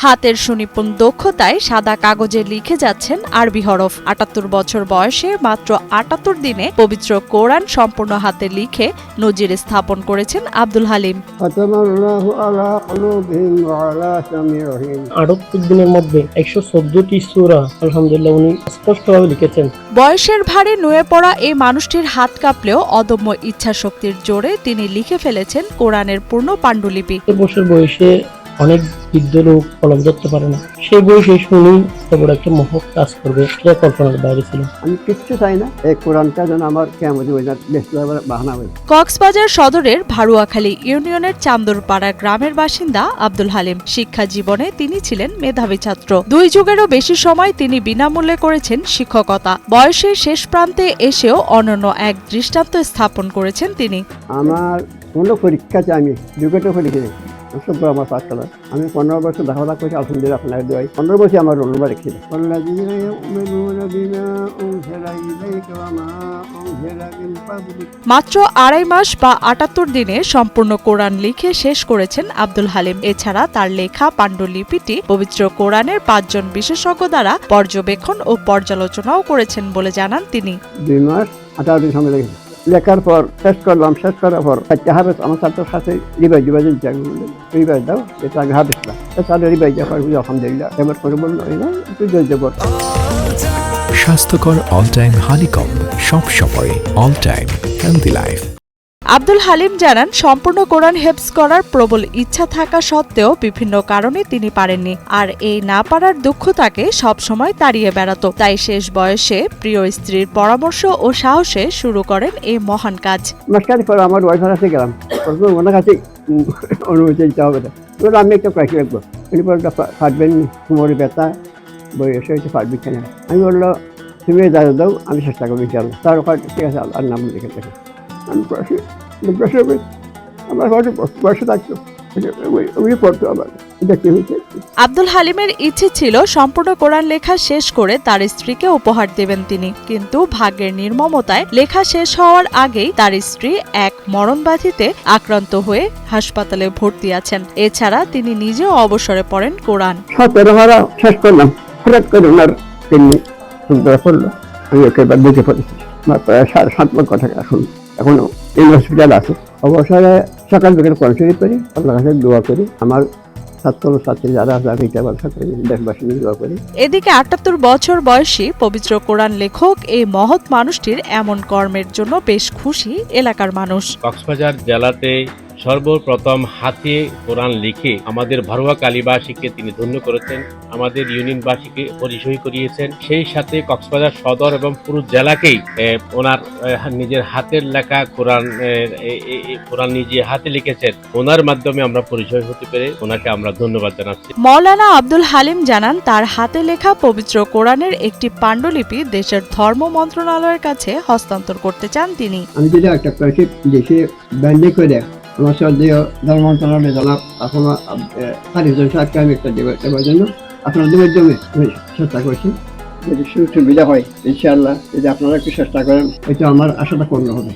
হাতের সুনিপুণ দক্ষতায় সাদা কাগজে লিখে যাচ্ছেন আরবি হরফ। ৭৮ বছর বয়সে মাত্র ৭৮ দিনে পবিত্র কোরআন সম্পূর্ণ হাতে লিখে নজির স্থাপন করেছেন আব্দুল হালিম। ৭৮ দিনের মধ্যে ১১৪টি সূরা আলহামদুলিল্লাহ উনি স্পষ্টভাবে লিখেছেন। বয়সের ভারে নুয়ে পড়া এই মানুষটির হাত কাঁপলেও অদম্য ইচ্ছাশক্তির জোরে তিনি লিখে ফেলেছেন কোরআনের পূর্ণ পাণ্ডুলিপি। বছর বয়সে অনেক বৃদ্ধ লোক কলম ধরতে পারে না, সেই বয়সে শুনি বড় একটা মহৎ কাজ করবে সেটা কল্পনার বাইরে ছিল। আমি কিচ্ছু চাই না, এই কোরআনটা যেন আমার কেমন বাহানা হয়। কক্সবাজার সদরের ভাড়ুয়াখালী ইউনিয়নের চান্দরপাড়া গ্রামের বাসিন্দা আব্দুল হালিম। শিক্ষা জীবনে তিনি ছিলেন মেধাবী ছাত্র। ২ যুগেরও বেশি সময় তিনি বিনামূল্যে করেছেন শিক্ষকতা। বয়সের শেষ প্রান্তে এসেও অনন্য এক দৃষ্টান্ত স্থাপন করেছেন তিনি। আমার কোনো পরীক্ষাতে আমি যুগেটা পরীক্ষা আমার পাস করার আমি ১৫ বছর লেখাপড়া করেছি আলহামদুলিল্লাহ। আপনার 15 বছর আমার রোল নম্বর রেখেছিল। মাত্র ২.৫ মাস বা ৭৮ দিনে সম্পূর্ণ কোরআন লিখে শেষ করেছেন আব্দুল হালিম। এছাড়া তার লেখা পাণ্ডুলিপিটি পবিত্র কোরআনের ৫ জন বিশেষজ্ঞ দ্বারা পর্যবেক্ষণ ও পর্যালোচনাও করেছেন বলে জানান তিনি। ২ মাস ১৮ দিন সময় লেগেছে। লেখার পর শেষ করার পর হাফেজ আমার ছাত্রের কাছে রিভাইজ দাও, এটা আগে হাফেজ না তাহলে রিভাইজ আলহামদুলিল্লাহ এবার করে বলল স্বাস্থ্যকর অল টাইম হানিকম্ব, সব সময় all time healthy life. Abdul Halim জানান সম্পূর্ণ কোরআন হেফজ করার প্রবল ইচ্ছা থাকা সত্ত্বেও বিভিন্ন কারণে তিনি পারেননি। আর এই না পারার দুঃখ তাকে সবসময় তাড়িয়ে বেড়াতো। তাই শেষ বয়সে প্রিয় স্ত্রীর পরামর্শ ও সাহসে শুরু করেন এই মহান কাজ। মাস্টারি পর আমার ওয়াইফের কাছে গেলাম, ওনার কাছে অনুমতি দিতে হবে না, আমি একটা কয়েক রাখবো ফাটবেন কোমরে ব্যথা বয়স হয়েছে ফাটবি কেন। আমি বললো তুমি দাও, আমি চেষ্টা করবো ইনশাআল্লাহ। তার ওখানে ঠিক আছে, আল্লাহর নাম লিখে থাকে। আমি আমার বয়সে থাকতো পড়তো আবার। আব্দুল হালিমের ইচ্ছে ছিল সম্পূর্ণ কোরআন লেখা শেষ করে তার স্ত্রীকে উপহার দেবেন তিনি, কিন্তু ভাগ্যের নির্মমতায় লেখা শেষ হওয়ার আগেই তার স্ত্রী এক মরণব্যাধিতে আক্রান্ত হয়ে হাসপাতালে ভর্তি আছেন। এছাড়া তিনি নিজেও অবসরে পড়েন কোরআন। শেষ করলাম, হঠাৎ করে ওনার পড়লো, আমি ওকে দেখে পড়েছি। 7 লক্ষ টাকা এখনো এই হসপিটাল আছে। অবসরে সকাল বিকেল কোরআন শরীফ করি, আল্লাহর কাছে দোয়া করি। আমার ছাত্রছাত্রী যারা ব্যবসা করি, দেশবাসী দোয়া করি। এদিকে ৭৮ বছর বয়সী পবিত্র কোরআন লেখক এই মহৎ মানুষটির এমন কর্মের জন্য বেশ খুশি এলাকার মানুষ। কক্সবাজার জেলাতে সর্বপ্রথম হাতে কোরআন লিখে আমাদের ভাড়ুয়াখালীবাসীকে তিনি ধন্য করেছেন, আমাদের ইউনিয়নবাসীকে পরিচয় করিয়েছেন। সেই সাথে কক্সবাজার সদর এবং পুরো জেলাকেই ওনার নিজের হাতের লেখা কোরআন নিজে হাতে লিখেছেন, ওনার মাধ্যমে আমরা পরিচয় হতে পেরে ওনাকে আমরা ধন্যবাদ জানাচ্ছি। মাওলানা আব্দুল হালিম জানান তার হাতে লেখা পবিত্র কোরআনের একটি পাণ্ডুলিপি দেশের ধর্ম মন্ত্রণালয়ের কাছে হস্তান্তর করতে চান তিনি। আমি যদি একটা দেশে ব্যান্ডে করে আমার সর্দীয় ধর্ম মন্ত্রণালয়ে জানাব, আপনার হারিজন সাহেবকে আমি একটা দেওয়ার জন্য আপনাদের মাধ্যমে আমি চেষ্টা করছি। যদি সুবিধা হয় ইনশাআল্লাহ, যদি আপনারা একটু চেষ্টা করেন, এটা আমার আশাটা পূর্ণ হবে।